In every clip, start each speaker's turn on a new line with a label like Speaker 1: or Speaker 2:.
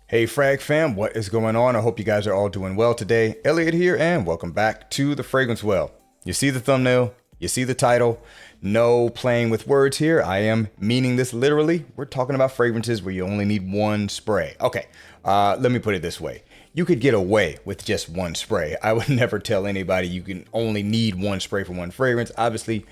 Speaker 1: Hey Frag fam, what is going on? I hope you guys are all doing well today. Elliot here and welcome back to the Fragrance Well. You see the thumbnail, you see the title. No playing with words here. I am meaning this literally. We're talking about fragrances where you only need one spray. Okay, let me put it this way. You could get away with just one spray. I would never tell anybody you can only need one spray for one fragrance. Obviously,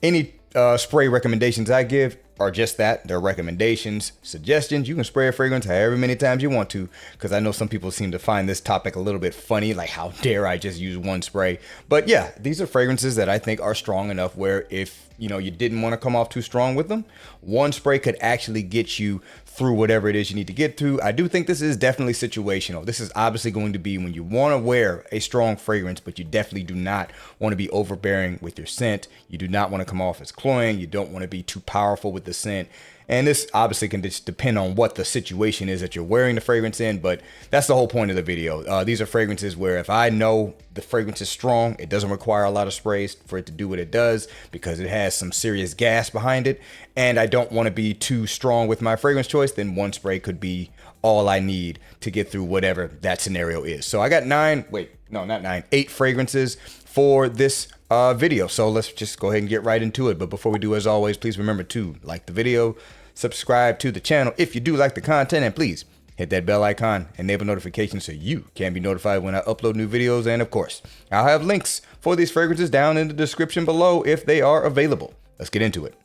Speaker 1: any spray recommendations I give are just that. They're recommendations, suggestions. You can spray a fragrance however many times you want to, because I know some people seem to find this topic a little bit funny, like how dare I just use one spray. But yeah, these are fragrances that I think are strong enough where if you didn't want to come off too strong with them, one spray could actually get you through whatever it is you need to get through. I do think this is definitely situational. This is obviously going to be when you want to wear a strong fragrance, but you definitely do not want to be overbearing with your scent. You do not want to come off as cloying. You don't want to be too powerful with the scent. And this obviously can just depend on what the situation is that you're wearing the fragrance in, but that's the whole point of the video. These are fragrances where if I know the fragrance is strong, it doesn't require a lot of sprays for it to do what it does because it has some serious gas behind it, and I don't want to be too strong with my fragrance choice, then one spray could be all I need to get through whatever that scenario is. So I got 8 fragrances for this video. So let's just go ahead and get right into it. But before we do, as always, please remember to like the video, subscribe to the channel if you do like the content, and please hit that bell icon, enable notifications so you can be notified when I upload new videos. And of course, I'll have links for these fragrances down in the description below if they are available. Let's get into it.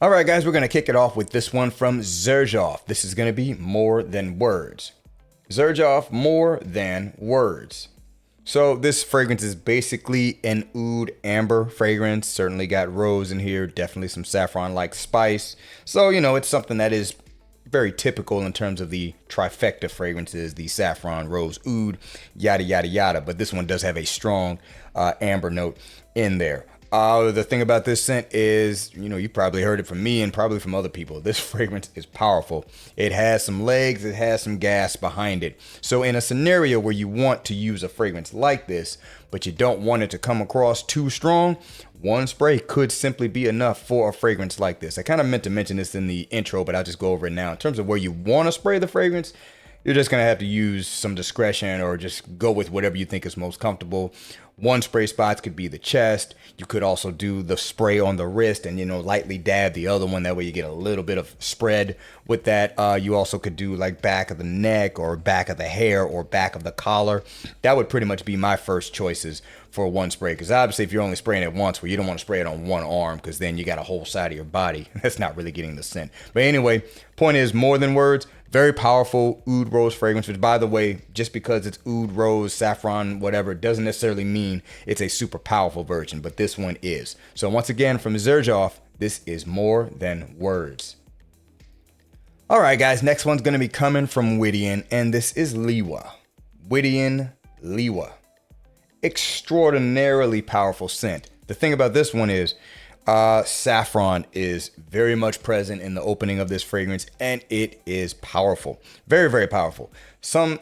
Speaker 1: All right, guys, we're going to kick it off with this one from Xerjoff. This is going to be More Than Words. Xerjoff, More Than Words. So this fragrance is basically an oud amber fragrance. Certainly got rose in here, definitely some saffron-like spice. So, it's something that is very typical in terms of the trifecta fragrances, the saffron, rose, oud, yada, yada, yada. But this one does have a strong amber note in there. The thing about this scent is, you probably heard it from me and probably from other people. This fragrance is powerful. It has some legs, it has some gas behind it. So in a scenario where you want to use a fragrance like this, but you don't want it to come across too strong, one spray could simply be enough for a fragrance like this. I kind of meant to mention this in the intro, but I'll just go over it now. In terms of where you want to spray the fragrance, you're just going to have to use some discretion or just go with whatever you think is most comfortable. One spray spots could be the chest. You could also do the spray on the wrist and, lightly dab the other one. That way you get a little bit of spread with that. You also could do like back of the neck or back of the hair or back of the collar. That would pretty much be my first choices for one spray. Because obviously if you're only spraying it once, well, you don't want to spray it on one arm because then you got a whole side of your body. That's not really getting the scent. But anyway, point is, More Than Words. Very powerful oud rose fragrance, which, by the way, just because it's oud rose, saffron, whatever, doesn't necessarily mean it's a super powerful version, but this one is. So once again, from Xerjoff, this is More Than Words. All right, guys, next one's going to be coming from Wydian, and this is Liwa. Wydian Liwa. Extraordinarily powerful scent. The thing about this one is, saffron is very much present in the opening of this fragrance, and it is powerful. Very, very powerful.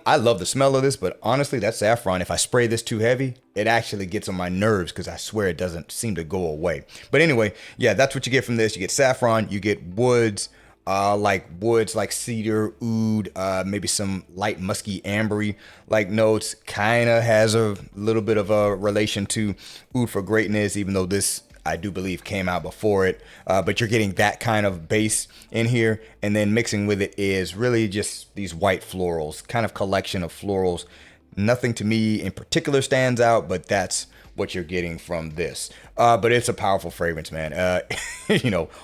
Speaker 1: I love the smell of this, but honestly, that saffron, if I spray this too heavy, it actually gets on my nerves because I swear it doesn't seem to go away. But anyway, yeah, that's what you get from this. You get saffron, you get woods like cedar, oud, maybe some light musky ambery like notes. Kind of has a little bit of a relation to Oud for Greatness, even though this, I do believe, came out before it, but you're getting that kind of base in here, and then mixing with it is really just these white florals, kind of collection of florals. Nothing to me in particular stands out, but that's what you're getting from this. But it's a powerful fragrance, man.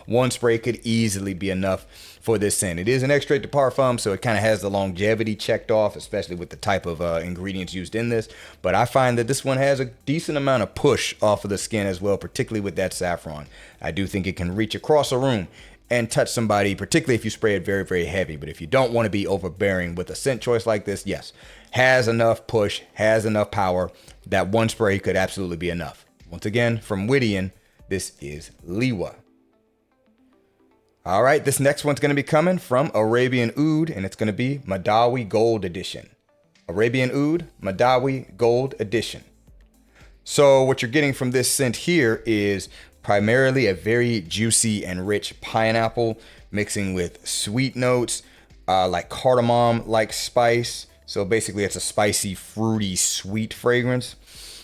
Speaker 1: One spray could easily be enough for this scent. It is an extrait de parfum, so it kind of has the longevity checked off, especially with the type of ingredients used in this. But I find that this one has a decent amount of push off of the skin as well, particularly with that saffron. I do think it can reach across a room and touch somebody, particularly if you spray it very, very heavy. But if you don't want to be overbearing with a scent choice like this, yes, has enough push, has enough power. That one spray could absolutely be enough. Once again, from Wydian, this is Liwa. All right, this next one's going to be coming from Arabian Oud, and it's going to be Madawi Gold Edition. Arabian Oud, Madawi Gold Edition. So what you're getting from this scent here is primarily a very juicy and rich pineapple mixing with sweet notes, like cardamom-like spice. So basically it's a spicy, fruity, sweet fragrance.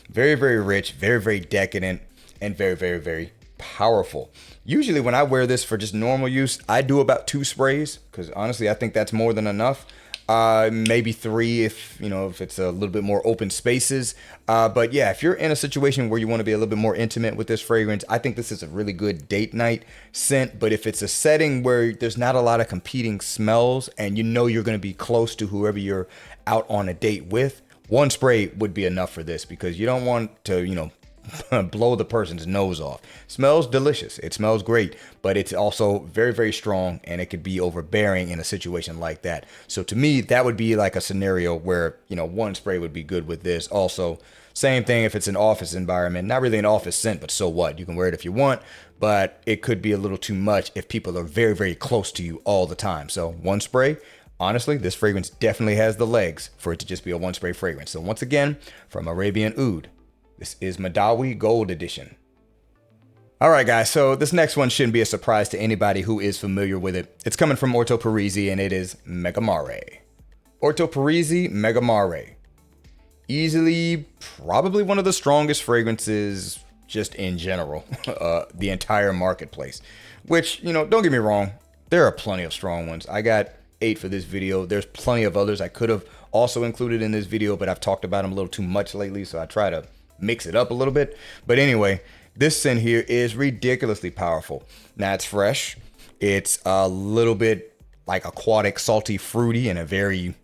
Speaker 1: Very, very rich, very, very decadent, and very, very, very powerful. Usually when I wear this for just normal use, I do about 2 sprays because honestly, I think that's more than enough. Maybe 3 if it's a little bit more open spaces. But yeah, if you're in a situation where you want to be a little bit more intimate with this fragrance, I think this is a really good date night scent. But if it's a setting where there's not a lot of competing smells and you know you're going to be close to whoever you're out on a date with, 1 spray would be enough for this because you don't want to, blow the person's nose off. Smells delicious. It smells great, but it's also very, very strong and it could be overbearing in a situation like that. So to me, that would be like a scenario where, 1 spray would be good with this. Also, same thing if it's an office environment, not really an office scent, but so what? You can wear it if you want, but it could be a little too much if people are very, very close to you all the time. So 1 spray. Honestly, this fragrance definitely has the legs for it to just be a 1 spray fragrance. So once again, from Arabian Oud, this is Madawi Gold Edition. All right, guys, so this next one shouldn't be a surprise to anybody who is familiar with it. It's coming from Orto Parisi, and it is Megamare. Orto Parisi Megamare. Easily, probably one of the strongest fragrances just in general, the entire marketplace. Which, don't get me wrong, there are plenty of strong ones. I got 8 for this video. There's plenty of others I could have also included in this video, but I've talked about them a little too much lately, so I try to mix it up a little bit. But anyway, this scent here is ridiculously powerful. Now it's fresh. It's a little bit like aquatic, salty, fruity in a very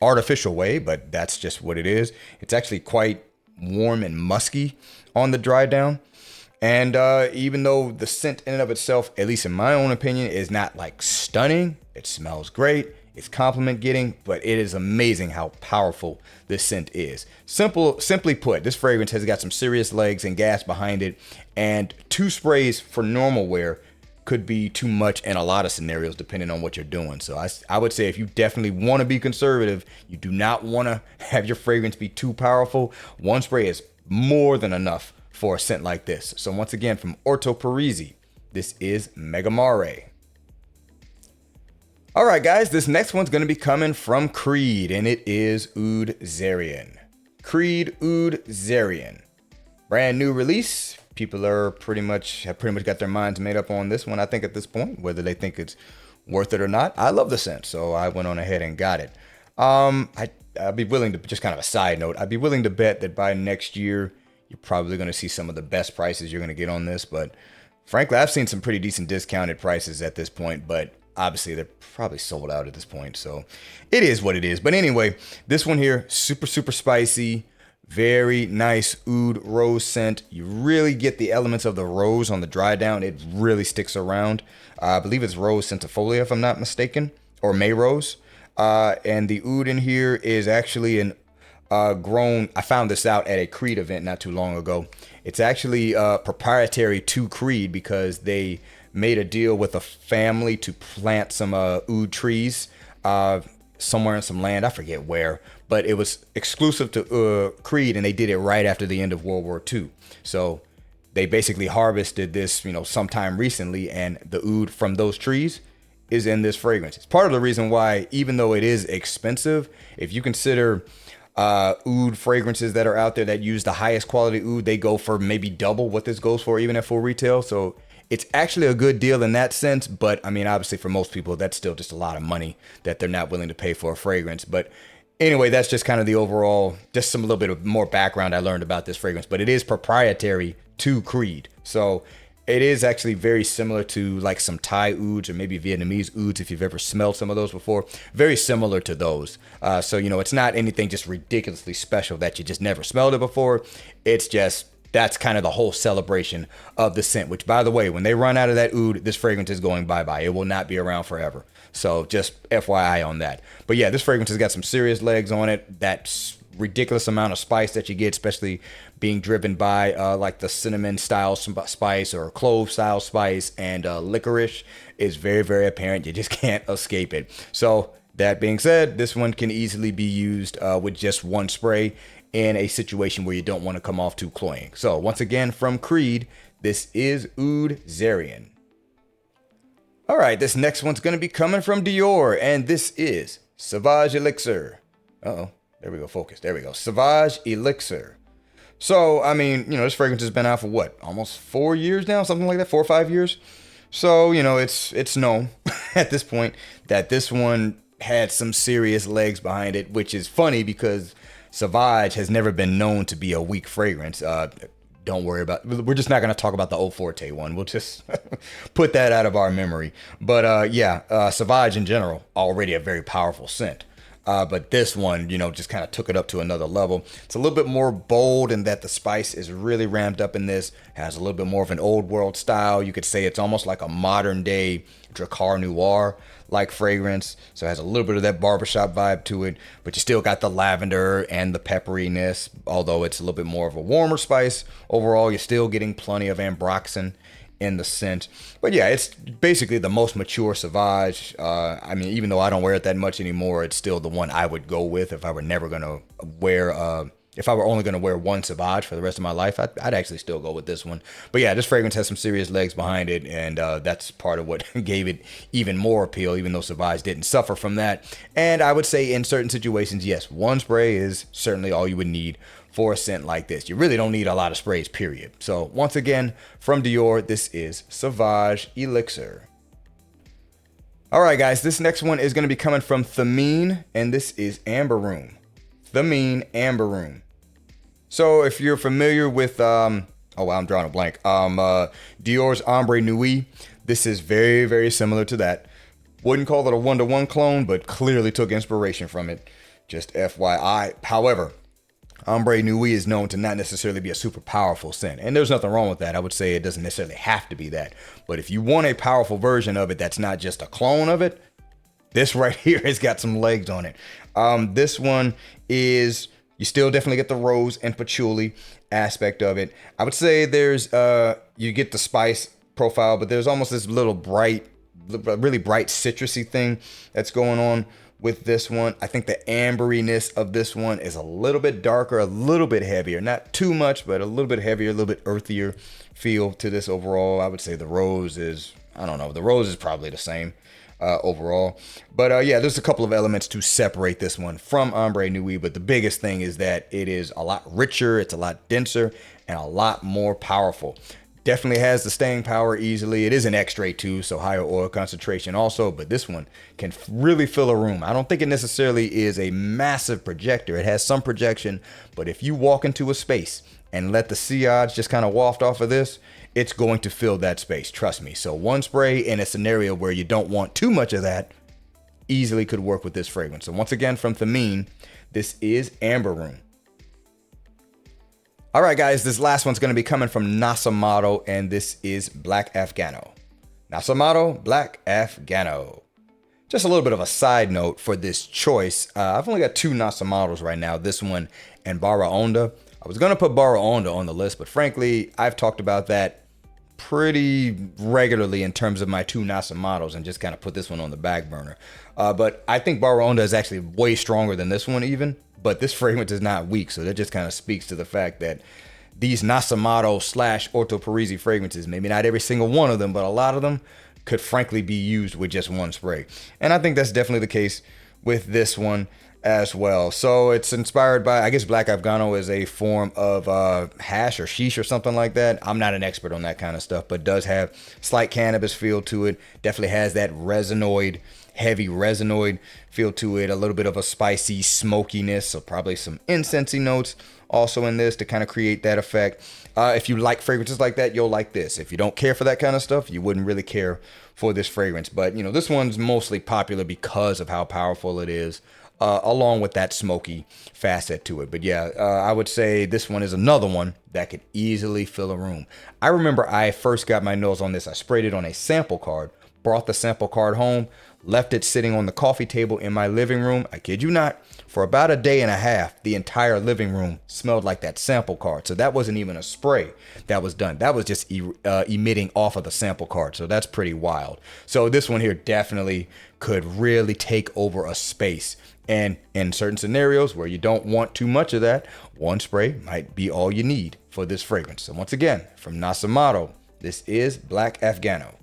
Speaker 1: artificial way, but that's just what it is. It's actually quite warm and musky on the dry down. And even though the scent in and of itself, at least in my own opinion, is not like stunning, it smells great. It's compliment getting, but it is amazing how powerful this scent is. Simply put, this fragrance has got some serious legs and gas behind it, and 2 sprays for normal wear could be too much in a lot of scenarios depending on what you're doing. So I would say if you definitely want to be conservative, you do not want to have your fragrance be too powerful, 1 spray is more than enough for a scent like this. So once again, from Orto Parisi, this is Megamare. All right, guys, this next one's going to be coming from Creed, and it is Oud Zarian. Creed Oud Zarian. Brand new release. People are have pretty much got their minds made up on this one, I think, at this point, whether they think it's worth it or not. I love the scent, so I went on ahead and got it. I'd be willing to, just kind of a side note, I'd be willing to bet that by next year, you're probably going to see some of the best prices you're going to get on this. But frankly, I've seen some pretty decent discounted prices at this point, but obviously they're probably sold out at this point. So it is what it is. But anyway, this one here, super, super spicy, very nice oud rose scent. You really get the elements of the rose on the dry down. It really sticks around. I believe it's rose centifolia, if I'm not mistaken, or May rose. And the oud in here is actually an grown, I found this out at a Creed event not too long ago. It's actually proprietary to Creed because they made a deal with a family to plant some oud trees somewhere in some land. I forget where, but it was exclusive to Creed, and they did it right after the end of World War II. So they basically harvested this, sometime recently, and the oud from those trees is in this fragrance. It's part of the reason why, even though it is expensive, if you consider oud fragrances that are out there that use the highest quality oud, they go for maybe double what this goes for, even at full retail. So it's actually a good deal in that sense. But I mean, obviously for most people, that's still just a lot of money that they're not willing to pay for a fragrance. But anyway, that's just kind of the overall, just some little bit of more background I learned about this fragrance. But it is proprietary to Creed. So it is actually very similar to like some Thai ouds or maybe Vietnamese ouds, if you've ever smelled some of those before. Very similar to those. So, it's not anything just ridiculously special that you just never smelled it before. It's just, that's kind of the whole celebration of the scent, which, by the way, when they run out of that oud, this fragrance is going bye-bye. It will not be around forever. So just FYI on that. But yeah, this fragrance has got some serious legs on it. That's ridiculous amount of spice that you get, especially being driven by like the cinnamon style spice or clove style spice, and licorice is very, very apparent. You just can't escape it. So that being said, this one can easily be used with just 1 spray in a situation where you don't want to come off too cloying. So once again, from Creed, This is Oud Zarian. All right, this next one's going to be coming from Dior, and this is Sauvage Elixir. Uh-oh, there we go, focus. There we go, Sauvage Elixir. So, I mean, this fragrance has been out for what, almost 4 years now, something like that, 4 or 5 years. So, it's known at this point that this one had some serious legs behind it, which is funny because Sauvage has never been known to be a weak fragrance. Don't worry about, we're just not going to talk about the Eau Forte one. We'll just put that out of our memory. But Sauvage in general, already a very powerful scent. But this one, just kind of took it up to another level. It's a little bit more bold in that the spice is really ramped up in this. Has a little bit more of an old world style. You could say it's almost like a modern day Drakkar Noir like fragrance. So it has a little bit of that barbershop vibe to it, but you still got the lavender and the pepperiness, although it's a little bit more of a warmer spice. Overall, you're still getting plenty of ambroxan in the scent. But yeah, it's basically the most mature Sauvage. I mean, even though I don't wear it that much anymore, it's still the one I would go with if I were never going to wear, if I were only going to wear one Sauvage for the rest of my life. I'd actually still go with this one. But yeah, this fragrance has some serious legs behind it, and that's part of what gave it even more appeal, even though Sauvage didn't suffer from that. And I would say in certain situations, yes, one spray is certainly all you would need for a scent like this. You really don't need a lot of sprays, period. So once again, from Dior, this is Sauvage Elixir. All right, guys, this next one is going to be coming from Thameen, and this is Amber Room. Thameen Amber Room. So if you're familiar with, I'm drawing a blank. Dior's Ombre Nuit, this is very, very similar to that. Wouldn't call it a one-to-one clone, but clearly took inspiration from it. Just FYI. However, Ombre Nuit is known to not necessarily be a super powerful scent, and there's nothing wrong with that. I would say it doesn't necessarily have to be that. But if you want a powerful version of it that's not just a clone of it, this right here has got some legs on it. This one is, you still definitely get the rose and patchouli aspect of it. I would say there's, you get the spice profile, but there's almost this little really bright citrusy thing that's going on with this one. I think the amberiness of this one is a little bit darker, a little bit heavier, not too much, but a little bit heavier, a little bit earthier feel to this overall. I would say the rose is, I don't know, the rose is probably the same overall. But yeah, there's a couple of elements to separate this one from Ombre Nuit, but the biggest thing is that it is a lot richer, it's a lot denser, and a lot more powerful. Definitely has the staying power easily. It is an extrait too, so higher oil concentration also, but this one can really fill a room. I don't think it necessarily is a massive projector. It has some projection, but if you walk into a space and let the sillage just kind of waft off of this, it's going to fill that space, trust me. So one spray in a scenario where you don't want too much of that easily could work with this fragrance. So once again, from Thameen, this is Amber Room. All right, guys, this last one's going to be coming from Nasomatto, and this is Black Afgano. Nasomatto Black Afgano. Just a little bit of a side note for this choice. I've only got 2 Nasomattos right now, this one and Barra Onda. I was going to put Barra Onda on the list, but frankly, I've talked about that pretty regularly in terms of my 2 Nasomattos and just kind of put this one on the back burner. But I think Barra Onda is actually way stronger than this one even. But this fragrance is not weak, so that just kind of speaks to the fact that these Nasomatto / Orto Parisi fragrances, maybe not every single one of them, but a lot of them could frankly be used with just one spray. And I think that's definitely the case with this one as well. So it's inspired by, I guess Black Afgano is a form of hash or sheesh or something like that. I'm not an expert on that kind of stuff, but does have slight cannabis feel to it. Definitely has that resinoid, heavy resinoid feel to it, a little bit of a spicy smokiness, so probably some incensey notes also in this to kind of create that effect. If you like fragrances like that, you'll like this. If you don't care for that kind of stuff, you wouldn't really care for this fragrance. But this one's mostly popular because of how powerful it is, along with that smoky facet to it. But yeah, I would say this one is another one that could easily fill a room. I remember I first got my nose on this, I sprayed it on a sample card, brought the sample card home, left it sitting on the coffee table in my living room. I kid you not, for about a day and a half, the entire living room smelled like that sample card. So that wasn't even a spray that was done. That was just emitting off of the sample card. So that's pretty wild. So this one here definitely could really take over a space. And in certain scenarios where you don't want too much of that, one spray might be all you need for this fragrance. So once again, from Nasamato, this is Black Afgano.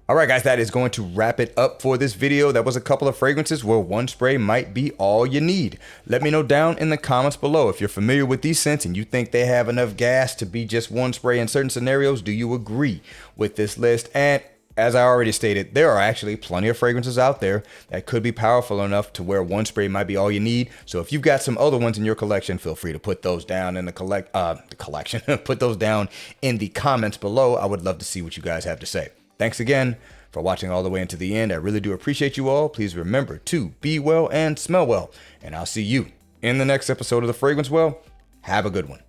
Speaker 1: All right, guys, that is going to wrap it up for this video. That was a couple of fragrances where one spray might be all you need. Let me know down in the comments below if you're familiar with these scents and you think they have enough gas to be just one spray in certain scenarios. Do you agree with this list? And as I already stated, there are actually plenty of fragrances out there that could be powerful enough to where one spray might be all you need. So if you've got some other ones in your collection, feel free to put those down in the collection. Put those down in the comments below. I would love to see what you guys have to say. Thanks again for watching all the way into the end. I really do appreciate you all. Please remember to be well and smell well. And I'll see you in the next episode of The Fragrance Well. Have a good one.